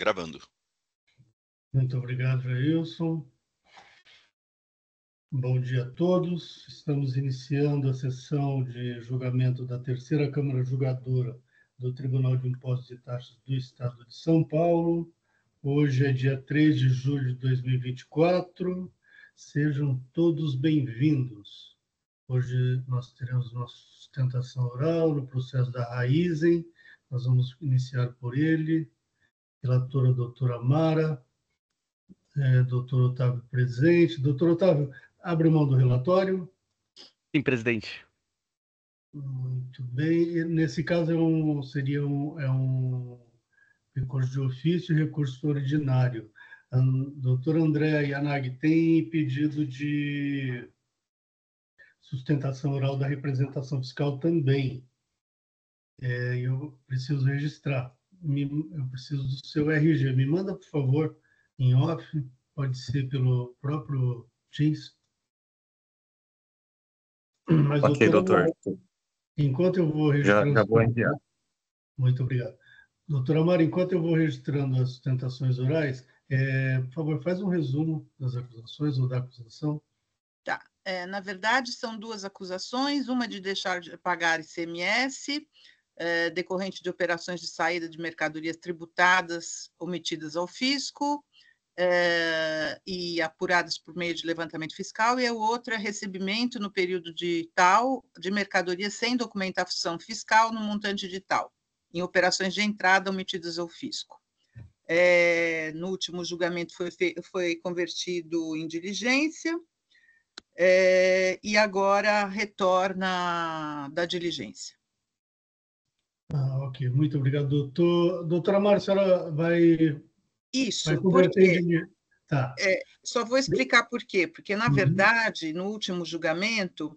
Gravando. Muito obrigado, Jailson. Bom dia a todos. Estamos iniciando a sessão de julgamento da terceira Câmara Julgadora do Tribunal de Impostos e Taxas do Estado de São Paulo. Hoje é dia 3 de julho de 2024. Sejam todos bem-vindos. Hoje nós teremos nossa sustentação oral no processo da Raizen. Nós vamos iniciar por ele, relatora doutora Mara. Doutor Otávio presente. Doutor Otávio, abre mão do relatório. Sim, presidente. Muito bem. Nesse caso, seria um recurso de ofício e recurso ordinário. A doutora Andréa Yanagi tem pedido de sustentação oral da representação fiscal também. Eu preciso registrar. Eu preciso do seu RG. Me manda, por favor, em off. Pode ser pelo próprio Teams. Mas, Ok, doutor. Enquanto eu vou registrando... Já vou enviar. Muito obrigado. Doutora Mara, enquanto eu vou registrando as sustentações orais, por favor, faz um resumo das acusações ou da acusação. Tá. Na verdade, são duas acusações, uma de deixar de pagar ICMS, decorrente de operações de saída de mercadorias tributadas omitidas ao fisco, e apuradas por meio de levantamento fiscal, e a outra é recebimento no período de tal de mercadoria sem documentação fiscal no montante de tal, em operações de entrada omitidas ao fisco. No último julgamento foi convertido em diligência, e agora retorna da diligência. Ok, muito obrigado, doutor. Doutora Mara, a senhora vai... Isso, por quê? Tá. Só vou explicar por quê. Porque, na verdade, no último julgamento,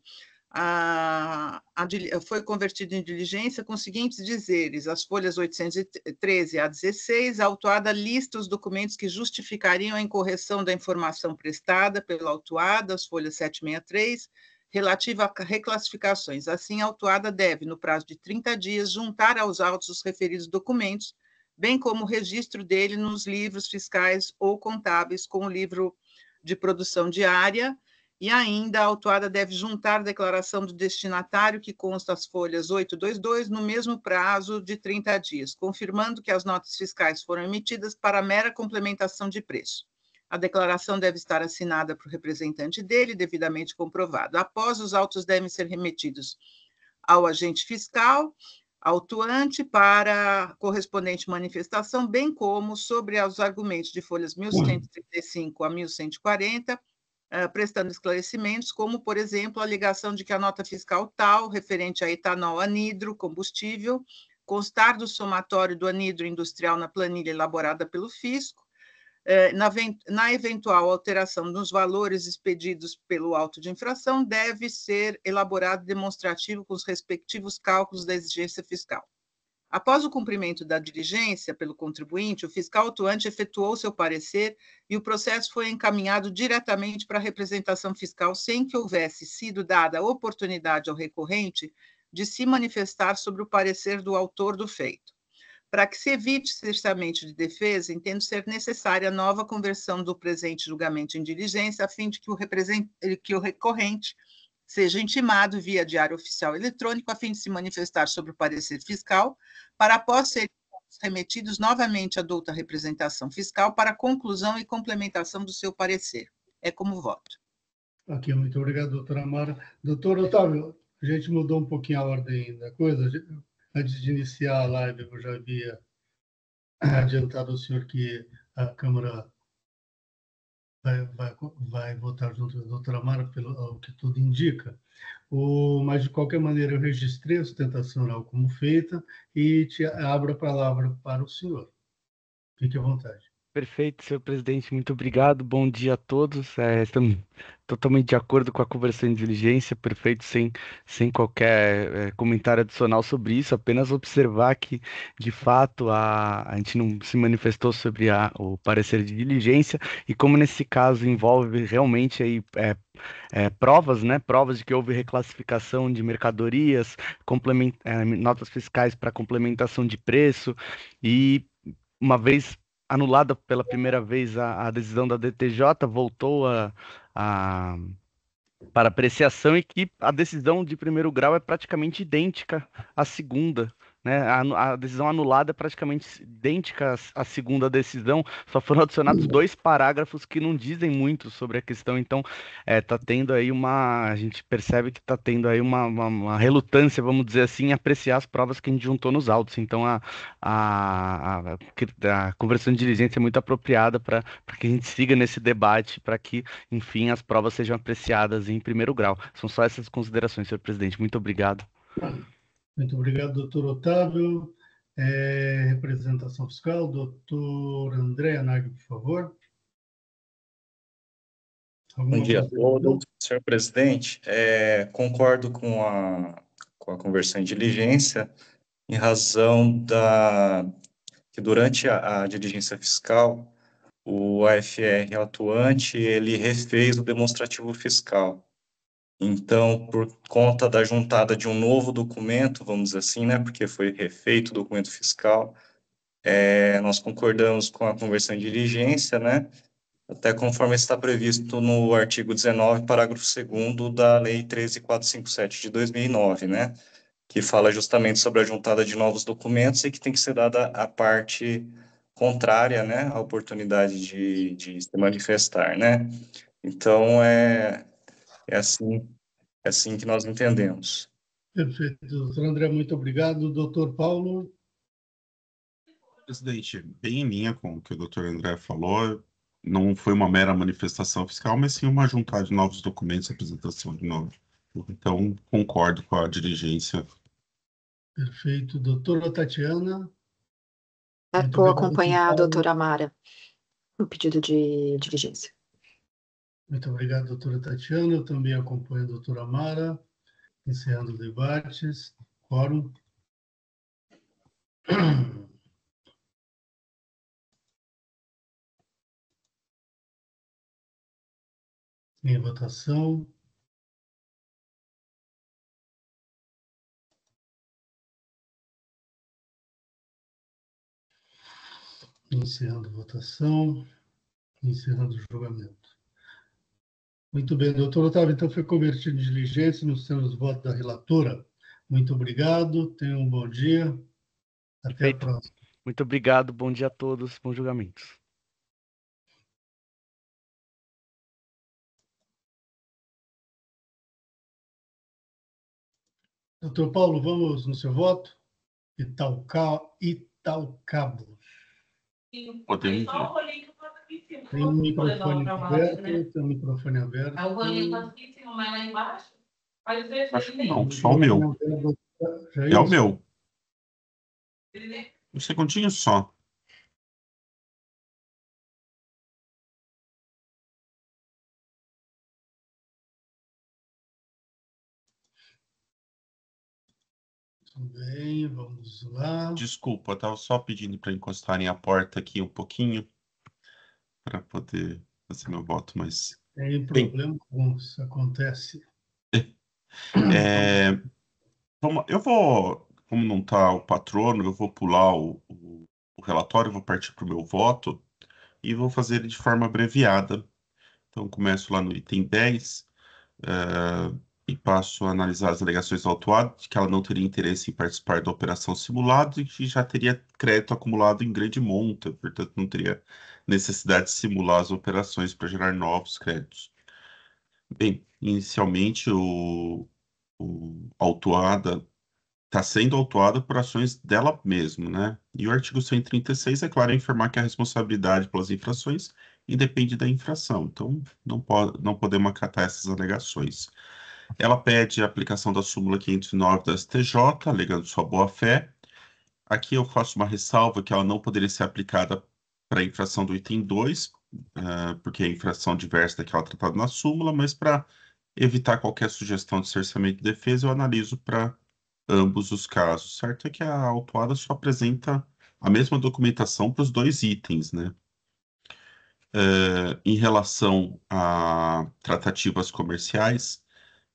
foi convertido em diligência com os seguintes dizeres: as folhas 813 a 16, a autuada lista os documentos que justificariam a incorreção da informação prestada pela autuada, as folhas 763, relativa a reclassificações. Assim, a autuada deve, no prazo de 30 dias, juntar aos autos os referidos documentos, bem como o registro dele nos livros fiscais ou contábeis com o livro de produção diária, e ainda a autuada deve juntar a declaração do destinatário, que consta as folhas 822, no mesmo prazo de 30 dias, confirmando que as notas fiscais foram emitidas para mera complementação de preço. A declaração deve estar assinada por representante dele, devidamente comprovado. Após, os autos devem ser remetidos ao agente fiscal, autuante, para correspondente manifestação, bem como sobre os argumentos de folhas 1135 a 1140, prestando esclarecimentos, como, por exemplo, a alegação de que a nota fiscal tal, referente a etanol anidro, combustível, constar do somatório do anidro industrial na planilha elaborada pelo fisco, na eventual alteração dos valores expedidos pelo auto de infração, deve ser elaborado demonstrativo com os respectivos cálculos da exigência fiscal. Após o cumprimento da diligência pelo contribuinte, o fiscal autuante efetuou seu parecer e o processo foi encaminhado diretamente para a representação fiscal, sem que houvesse sido dada a oportunidade ao recorrente de se manifestar sobre o parecer do autor do feito. Para que se evite cerceamento de defesa, entendo ser necessária a nova conversão do presente julgamento em diligência, a fim de que o recorrente seja intimado via diário oficial eletrônico, a fim de se manifestar sobre o parecer fiscal, para após serem remetidos novamente à douta representação fiscal para conclusão e complementação do seu parecer. É como voto. Ok, muito obrigado, doutora Mara. Doutor Otávio, a gente mudou um pouquinho a ordem da coisa. Antes de iniciar a live, eu já havia adiantado ao senhor que a Câmara vai votar junto da doutora Mara, pelo que tudo indica. Mas, de qualquer maneira, eu registrei a sustentação oral como feita e abro a palavra para o senhor. Fique à vontade. Perfeito, senhor presidente, muito obrigado. Bom dia a todos. Estamos totalmente de acordo com a conversão de diligência, perfeito, sem qualquer comentário adicional sobre isso, apenas observar que, de fato, a gente não se manifestou sobre o parecer de diligência, e como nesse caso envolve realmente aí, provas, né? Provas de que houve reclassificação de mercadorias, notas fiscais para complementação de preço, e uma vez anulada pela primeira vez a decisão da DTJ, voltou para apreciação e que a decisão de primeiro grau é praticamente idêntica à segunda, né? A decisão anulada é praticamente idêntica à segunda decisão, só foram adicionados 2 parágrafos que não dizem muito sobre a questão, então tá tendo aí a gente percebe que tá tendo aí uma relutância, vamos dizer assim, em apreciar as provas que a gente juntou nos autos, então a conversão de diligência é muito apropriada para que a gente siga nesse debate, para que enfim, as provas sejam apreciadas em primeiro grau. São só essas considerações, senhor presidente. Muito obrigado. Muito obrigado, doutor Otávio. Representação fiscal, doutor André Anaghi, por favor. Bom dia a todos, senhor presidente. Concordo com a conversão em diligência, em razão que durante a diligência fiscal, o AFR atuante, ele refez o demonstrativo fiscal. Então, por conta da juntada de um novo documento, vamos dizer assim, né, porque foi refeito o documento fiscal, nós concordamos com a conversão em diligência, né, até conforme está previsto no artigo 19, parágrafo 2º da Lei 13.457 de 2009, né, que fala justamente sobre a juntada de novos documentos e que tem que ser dada a parte contrária, né, à oportunidade de se manifestar, né. Então, é assim que nós entendemos. Perfeito, doutor André, muito obrigado. Doutor Paulo. Presidente, bem em linha com o que o doutor André falou, não foi uma mera manifestação fiscal, mas sim uma juntada de novos documentos, apresentação de novos. Então, concordo com a diligência. Perfeito. Doutora Tatiana. Vou acompanhar a doutora Amara no pedido de diligência. Muito obrigado, doutora Tatiana. Eu também acompanho a doutora Amara, encerrando os debates. Quórum. Em votação. Encerrando a votação. Encerrando o julgamento. Muito bem, doutor Otávio, então foi convertido em diligência nos termos do voto da relatora. Muito obrigado, tenham um bom dia. Até Perfeito. a próxima. Muito obrigado, bom dia a todos, bons julgamentos. Doutor Paulo, vamos no seu voto? Italcabo. Podemos ir. Tem um microfone aberto, tem um microfone aberto. Acho que não, só o meu. É o meu. Um segundinho só. Tudo bem, vamos lá. Desculpa, eu estava só pedindo para encostarem a porta aqui um pouquinho para poder fazer meu voto, mas... Tem problema com isso, acontece. Eu vou, como não está o patrono, eu vou pular o relatório, vou partir para o meu voto e vou fazer ele de forma abreviada. Então, começo lá no item 10 e passo a analisar as alegações do autuado, de que ela não teria interesse em participar da operação simulada e que já teria crédito acumulado em grande monta, portanto, não teria necessidade de simular as operações para gerar novos créditos. Bem, inicialmente, o autuada está sendo autuada por ações dela mesma, né? E o artigo 136 é claro em informar que a responsabilidade pelas infrações independe da infração. Então, não podemos acatar essas alegações. Ela pede a aplicação da súmula 509 da STJ, alegando sua boa-fé. Aqui eu faço uma ressalva que ela não poderia ser aplicada para a infração do item 2, porque é infração diversa daquela tratada na súmula, mas para evitar qualquer sugestão de cerceamento de defesa, eu analiso para ambos os casos. Certo é que a autuada só apresenta a mesma documentação para os dois itens, né? Em relação a tratativas comerciais,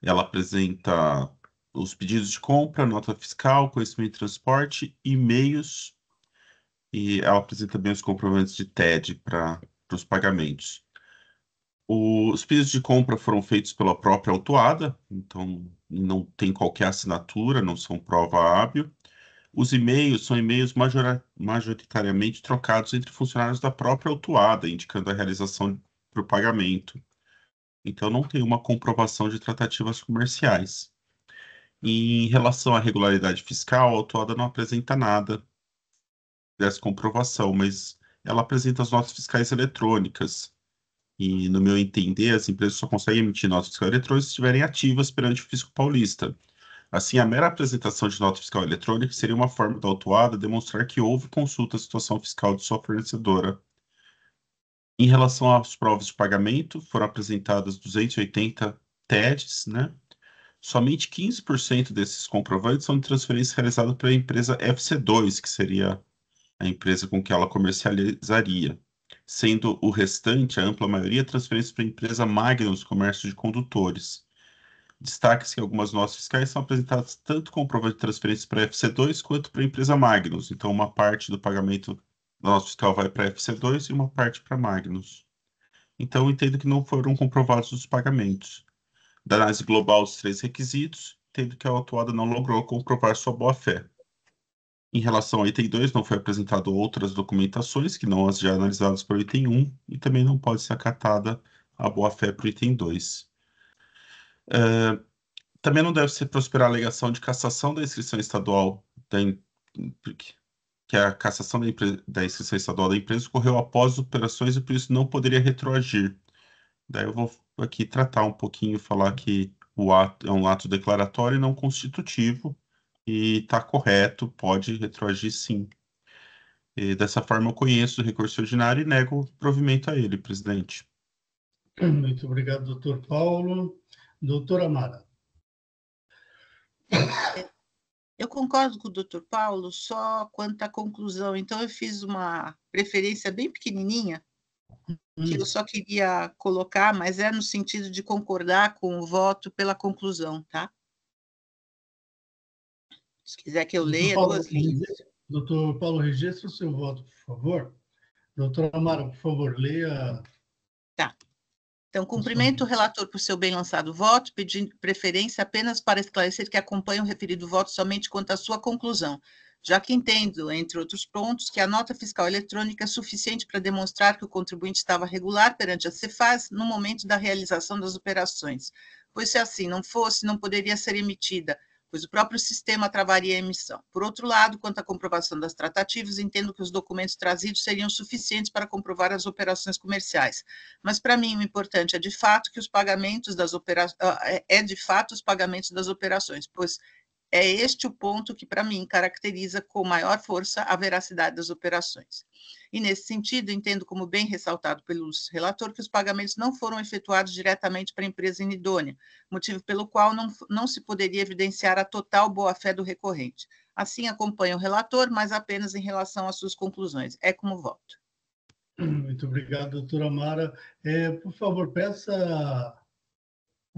ela apresenta os pedidos de compra, nota fiscal, conhecimento de transporte e meios e ela apresenta também os comprovantes de TED para os pagamentos. Os pedidos de compra foram feitos pela própria autuada, então não tem qualquer assinatura, não são prova hábil. Os e-mails são e-mails majoritariamente trocados entre funcionários da própria autuada, indicando a realização para o pagamento. Então, não tem uma comprovação de tratativas comerciais. E em relação à regularidade fiscal, a autuada não apresenta nada dessa comprovação, mas ela apresenta as notas fiscais eletrônicas. E, no meu entender, as empresas só conseguem emitir notas fiscais eletrônicas se estiverem ativas perante o Fisco Paulista. Assim, a mera apresentação de nota fiscal eletrônica seria uma forma da autuada demonstrar que houve consulta à situação fiscal de sua fornecedora. Em relação às provas de pagamento, foram apresentadas 280 TEDs, né? Somente 15% desses comprovantes são de transferência realizada pela empresa FC2, que seria a empresa com que ela comercializaria, sendo o restante, a ampla maioria, transferência para a empresa Magnus Comércio de Condutores. Destaque-se que algumas notas fiscais são apresentadas tanto comprovante de transferência para a FC2 quanto para a empresa Magnus. Então, uma parte do pagamento da nota fiscal vai para a FC2 e uma parte para a Magnus. Então, eu entendo que não foram comprovados os pagamentos. Da análise global dos três requisitos, entendo que a autuada não logrou comprovar sua boa-fé. Em relação ao item 2, não foi apresentado outras documentações que não as já analisadas para o item 1 e também não pode ser acatada a boa-fé para o item 2. Também não deve ser prosperar a alegação de cassação da inscrição estadual, que a cassação da inscrição estadual da empresa ocorreu após as operações e por isso não poderia retroagir. Daí eu vou aqui tratar um pouquinho, falar que o ato é um ato declaratório e não constitutivo e está correto, pode retroagir sim. E dessa forma eu conheço o recurso ordinário e nego provimento a ele, presidente. Muito obrigado, doutor Paulo. Doutora Amara. Eu concordo com o doutor Paulo só quanto à conclusão. Então, eu fiz uma preferência bem pequenininha, que eu só queria colocar, mas é no sentido de concordar com o voto pela conclusão, tá? Se quiser que eu leia duas linhas. Doutor Paulo, registre o seu voto, por favor. Doutora Amara, por favor, leia. Tá. Então, cumprimento o relator por seu bem lançado voto, pedindo preferência apenas para esclarecer que acompanho o referido voto somente quanto à sua conclusão, já que entendo, entre outros pontos, que a nota fiscal eletrônica é suficiente para demonstrar que o contribuinte estava regular perante a Cefaz no momento da realização das operações, pois se assim não fosse, não poderia ser emitida, pois o próprio sistema travaria a emissão. Por outro lado, quanto à comprovação das tratativas, entendo que os documentos trazidos seriam suficientes para comprovar as operações comerciais. Mas, para mim, o importante é, de fato, que os pagamentos das os pagamentos das operações, pois é este o ponto que, para mim, caracteriza com maior força a veracidade das operações. E, nesse sentido, entendo como bem ressaltado pelo relator que os pagamentos não foram efetuados diretamente para a empresa inidônea, motivo pelo qual não se poderia evidenciar a total boa-fé do recorrente. Assim, acompanho o relator, mas apenas em relação às suas conclusões. É como voto. Muito obrigado, doutora Amara. Por favor, peça...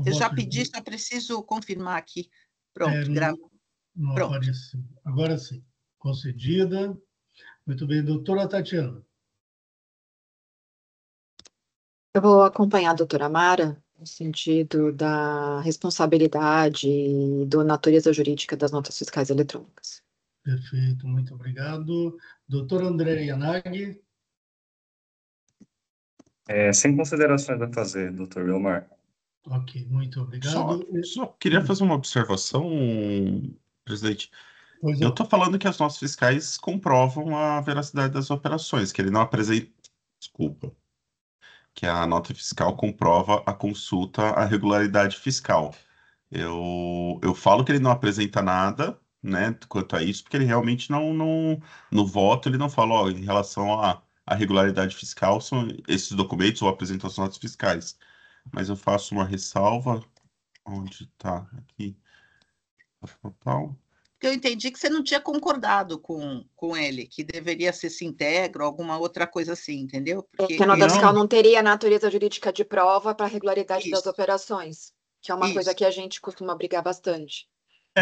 Eu já pedi, só preciso confirmar aqui. Pronto, gravo. Não Pronto. Apareceu. Agora sim, concedida. Muito bem, doutora Tatiana. Eu vou acompanhar a doutora Amara no sentido da responsabilidade e da natureza jurídica das notas fiscais eletrônicas. Perfeito, muito obrigado. Doutora André Yanagi. Sem considerações a fazer, doutor Leomar. Ok, muito obrigado. Só queria fazer uma observação, presidente. Pois Eu não. estou falando que as notas fiscais comprovam a veracidade das operações, que ele não apresenta. Desculpa. Que a nota fiscal comprova a consulta à regularidade fiscal. Eu falo que ele não apresenta nada, né, quanto a isso, porque ele realmente no voto ele não fala, ó, em relação à regularidade fiscal, são esses documentos ou apresentam as notas fiscais. Mas eu faço uma ressalva, onde está aqui, total. Eu entendi que você não tinha concordado com ele, que deveria ser Sintegro, alguma outra coisa assim, entendeu? Porque a nota fiscal não teria natureza jurídica de prova para a regularidade das Isso. operações, que é uma coisa que a gente costuma brigar bastante.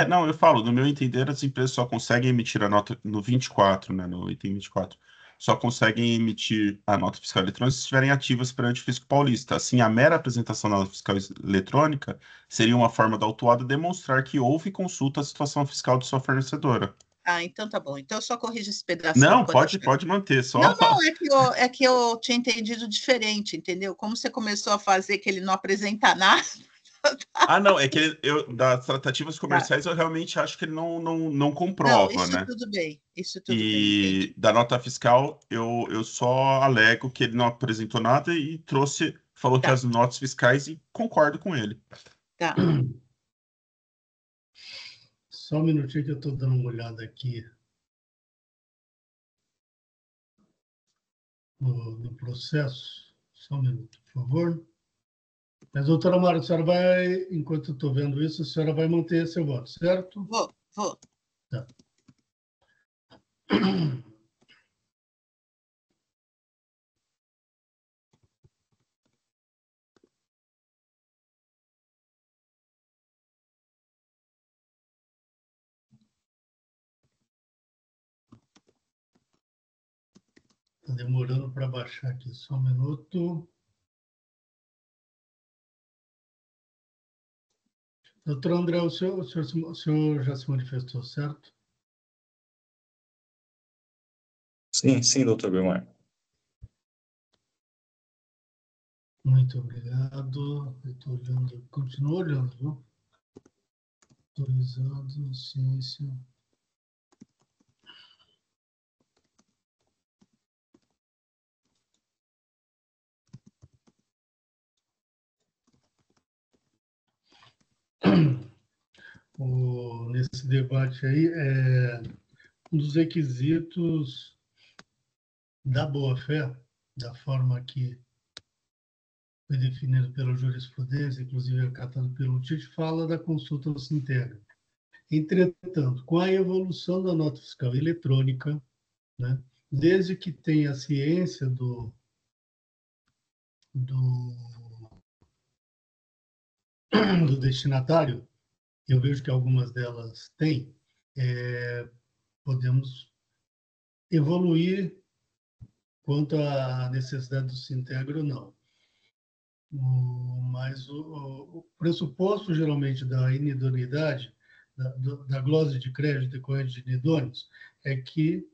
Não, eu falo, no meu entender, as empresas só conseguem emitir a nota no 24, né, no item 24, só conseguem emitir a nota fiscal eletrônica se estiverem ativas perante o Fisco Paulista. Assim, a mera apresentação da nota fiscal eletrônica seria uma forma da autuada demonstrar que houve consulta à situação fiscal de sua fornecedora. Ah, então tá bom. Então eu só corrijo esse pedacinho. Não, pode manter, só... Não, é que eu tinha entendido diferente, entendeu? Como você começou a fazer que ele não apresenta nada. Não, é que das tratativas Tá. comerciais eu realmente acho que ele não Não, comprova, isso né? tudo bem. Isso tudo bem, E entendi. da nota fiscal, eu só alego que ele não apresentou nada e falou que Tá, as notas fiscais e concordo com ele. tá. Só um minutinho que eu estou dando uma olhada aqui no processo. Só um minuto, por favor. Mas, doutora Mara, a senhora vai, enquanto eu estou vendo isso, a senhora vai manter seu voto, certo? Vou. Tá. Está demorando para baixar aqui, só um minuto. Doutor André, o senhor já se manifestou, certo? Sim, doutor Belmar. Muito obrigado. Estou olhando, continuo olhando, viu? Autorizado, ciência. Nesse debate aí, um dos requisitos da boa-fé, da forma que foi definido pela jurisprudência, inclusive acatado pelo TIT, fala da consulta ao Sintegra. Entretanto, com a evolução da nota fiscal eletrônica, né, desde que tem a ciência do destinatário, eu vejo que algumas delas têm, podemos evoluir quanto à necessidade do Sintegra ou não. Mas o pressuposto, geralmente, da inidoneidade, da glose de crédito decorrente de inidôneos, é que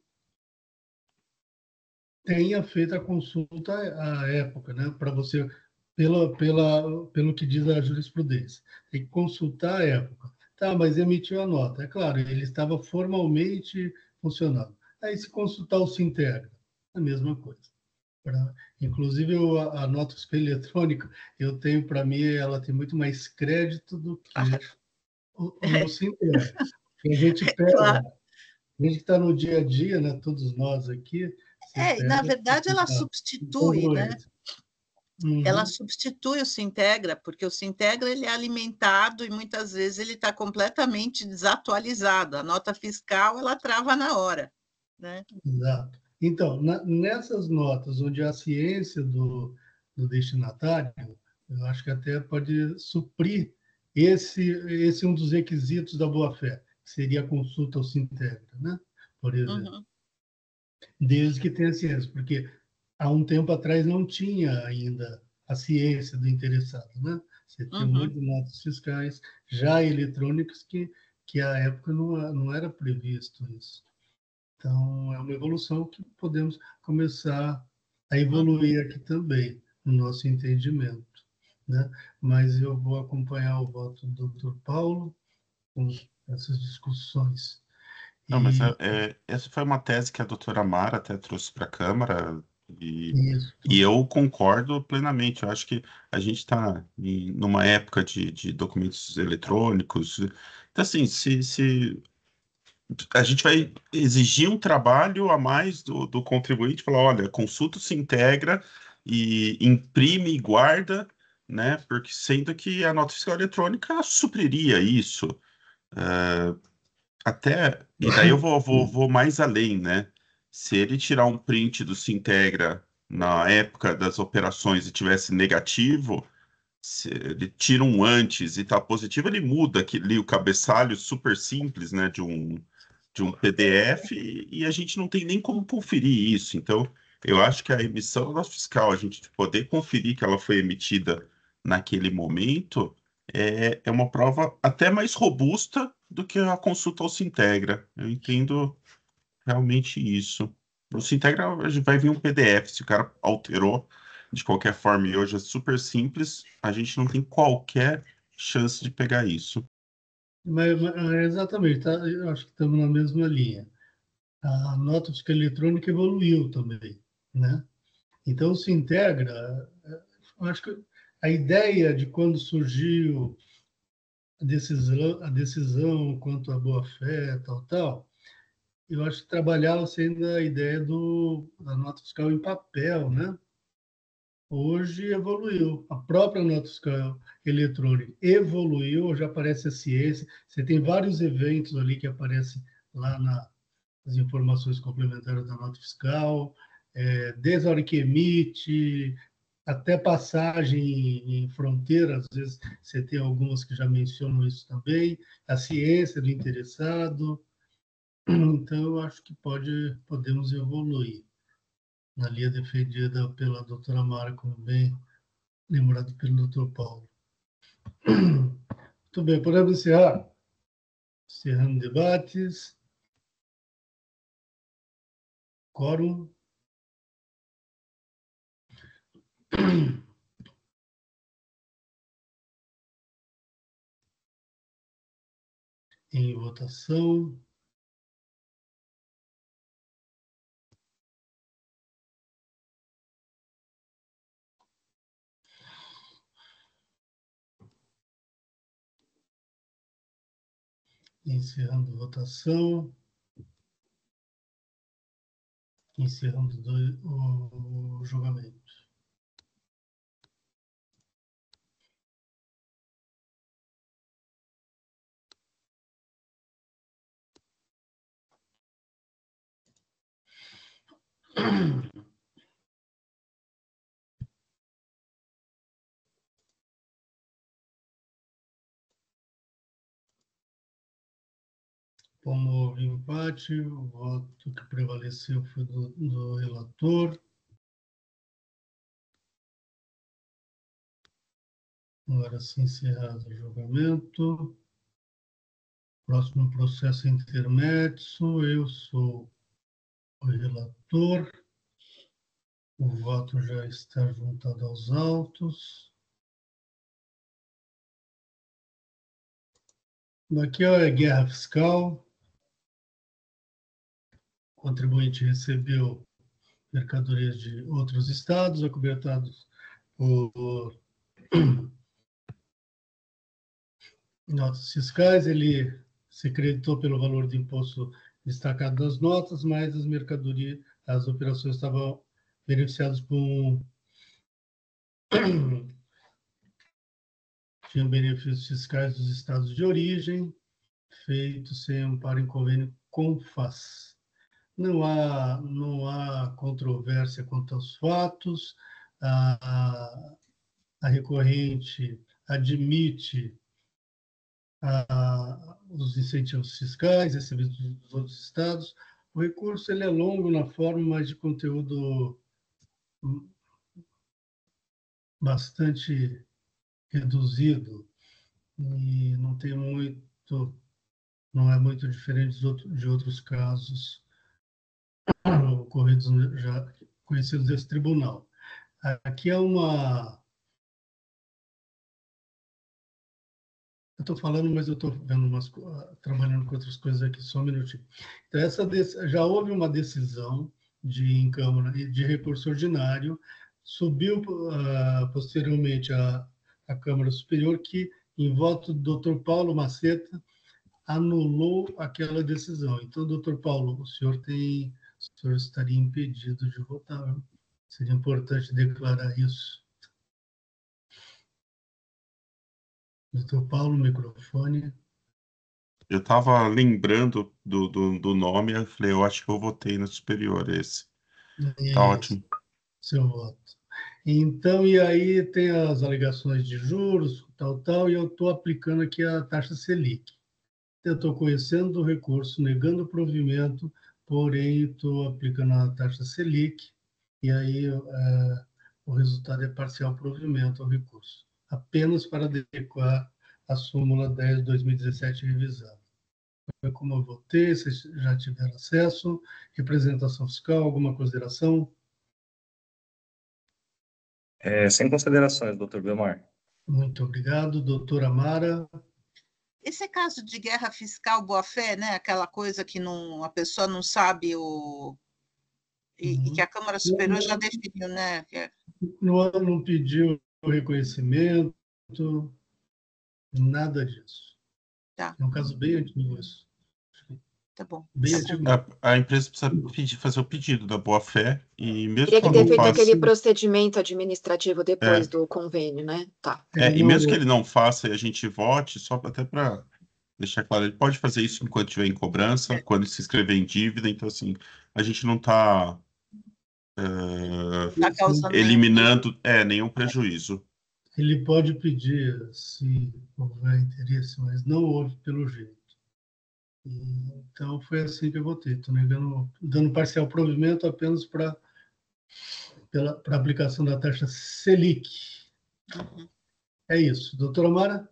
tenha feito a consulta à época, né? Para você, pelo que diz a jurisprudência. Tem que consultar a época. Tá, mas emitiu a nota. É claro, ele estava formalmente funcionando. Aí, se consultar o Sintegra, a mesma coisa. Inclusive, a nota fiscal eletrônica, eu tenho, para mim, ela tem muito mais crédito do que o Sintegra. A gente pega, Claro. a gente que está no dia a dia, né, todos nós aqui, Na verdade, ela substitui, né? Ela substitui o Sintegra, porque o Sintegra ele é alimentado e muitas vezes ele está completamente desatualizado. A nota fiscal ela trava na hora, né? Exato. Então, nessas notas onde a ciência do destinatário, eu acho que até pode suprir esse um dos requisitos da boa-fé, que seria a consulta ao Sintegra, né? Por exemplo. Uhum. Desde que tenha ciência, porque há um tempo atrás não tinha ainda a ciência do interessado, né? Você tinha um monte de notas fiscais já eletrônicas que à época não era previsto isso. Então, é uma evolução que podemos começar a evoluir aqui também, no nosso entendimento, né? Mas eu vou acompanhar o voto do Dr. Paulo com essas discussões. Não, mas essa foi uma tese que a doutora Mara até trouxe para a Câmara Isso. e eu concordo plenamente. Eu acho que a gente está numa época de documentos eletrônicos. Então, assim, se a gente vai exigir um trabalho a mais do contribuinte, falar, olha, consulta se integra e imprime e guarda, né? Porque sendo que a nota fiscal eletrônica supriria isso. E daí eu vou mais além, né? Se ele tirar um print do Sintegra na época das operações e tivesse negativo, se ele tira um antes e está positivo, ele muda ali o cabeçalho super simples, né, de um PDF e a gente não tem nem como conferir isso. Então, eu acho que a emissão da nota fiscal, a gente poder conferir que ela foi emitida naquele momento, é uma prova até mais robusta do que a consulta ao Sintegra. Eu entendo realmente isso. No Sintegra vai vir um PDF, se o cara alterou de qualquer forma e hoje é super simples, a gente não tem qualquer chance de pegar isso. Exatamente, tá? Eu acho que estamos na mesma linha. A nota fiscal eletrônica evoluiu também, né? Então, se integra, eu acho que a ideia de quando surgiu a decisão quanto à boa-fé, tal, eu acho que trabalhava-se ainda a ideia da nota fiscal em papel, né? Hoje evoluiu. A própria nota fiscal eletrônica evoluiu, já aparece a ciência. Você tem vários eventos ali que aparecem lá nas informações complementares da nota fiscal, desde a hora que emite, até passagem em fronteira, às vezes você tem algumas que já mencionam isso também, a ciência do interessado. Então, eu acho que podemos evoluir na linha defendida pela doutora Mara, como bem lembrado pelo doutor Paulo. Muito bem, podemos encerrar? Encerrando debates. Quórum. Em votação. Encerrando votação. Encerrando o julgamento. Como houve empate, o voto que prevaleceu foi do relator. Agora sim, encerrado o julgamento. Próximo processo intermédio, eu sou o relator. O voto já está juntado aos autos. Aqui é guerra fiscal. O contribuinte recebeu mercadorias de outros estados, acobertados por notas fiscais. Ele se creditou pelo valor de imposto destacado nas notas, mas as mercadorias, as operações estavam beneficiadas por tinham benefícios fiscais dos estados de origem, feitos sem amparo em convênio com o FAS. Não há controvérsia quanto aos fatos. A recorrente admite os incentivos fiscais recebidos dos outros estados. O recurso ele é longo na forma, mas de conteúdo bastante reduzido e não é muito diferente de outros casos ocorridos já conhecidos desse tribunal. Aqui é uma... Eu estou falando, mas eu estou trabalhando com outras coisas aqui, só um minutinho. Então, já houve uma decisão em Câmara de recurso ordinário, subiu posteriormente à Câmara Superior, que, em voto do Dr. Paulo Maceta, anulou aquela decisão. Então, doutor Paulo, o senhor estaria impedido de votar. Né? Seria importante declarar isso. Doutor Paulo, microfone. Eu estava lembrando do nome, eu falei, eu acho que eu votei no superior esse. Tá ótimo. Seu voto. Então, e aí tem as alegações de juros, tal, e eu estou aplicando aqui a taxa Selic. Eu estou conhecendo o recurso, negando o provimento, porém estou aplicando a taxa Selic, e aí o resultado é parcial provimento ao recurso, apenas para adequar a súmula 10 de 2017 revisada. Como eu votei, vocês já tiveram acesso, representação fiscal, alguma consideração? Sem considerações, doutor Belmar. Muito obrigado. Doutora Mara? Esse é caso de guerra fiscal boa-fé, né? Aquela coisa que a pessoa não sabe e que a Câmara Superior já definiu, né? Não pediu reconhecimento, nada disso. Tá. É um caso bem antigo isso. Tá bom. Bem antigo. A empresa precisa fazer o pedido da boa-fé e mesmo Teria que que ela ter não feito faça, aquele procedimento administrativo depois do convênio, né? Tá. e mesmo que ele não faça e a gente vote, só até para deixar claro, ele pode fazer isso enquanto estiver em cobrança, quando se inscrever em dívida, então assim, a gente não está Tá causando eliminando nenhum prejuízo. Ele pode pedir, se houver interesse, mas não houve pelo jeito. Então, foi assim que eu votei. Estou dando parcial provimento apenas para a aplicação da taxa Selic. É isso. Doutora Mara?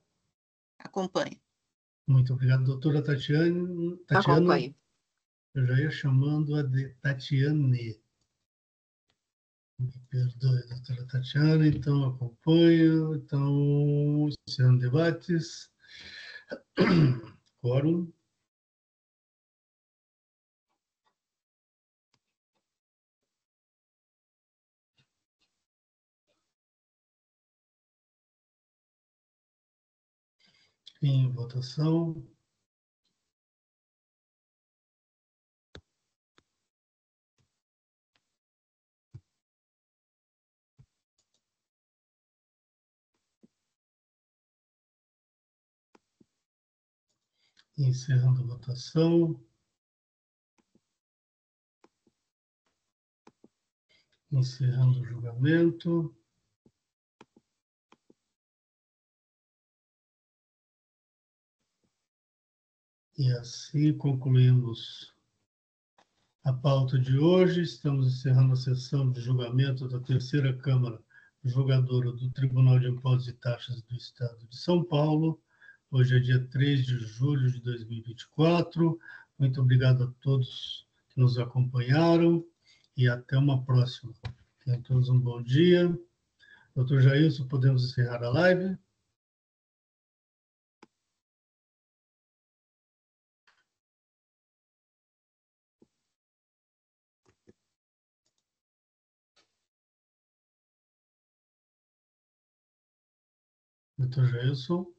Acompanhe. Muito obrigado. Doutora Tatiana? Acompanhe. Eu já ia chamando a de Tatiane. Me perdoe, doutora Tatiana. Então, acompanho. Então, encerrando debates. Quórum. Em votação. Encerrando a votação. Encerrando o julgamento. E assim concluímos a pauta de hoje. Estamos encerrando a sessão de julgamento da terceira Câmara Julgadora do Tribunal de Impostos e Taxas do Estado de São Paulo. Hoje é dia 3 de julho de 2024. Muito obrigado a todos que nos acompanharam e até uma próxima. Tenham todos um bom dia. Doutor Jailson, podemos encerrar a live? Doutor Jailson?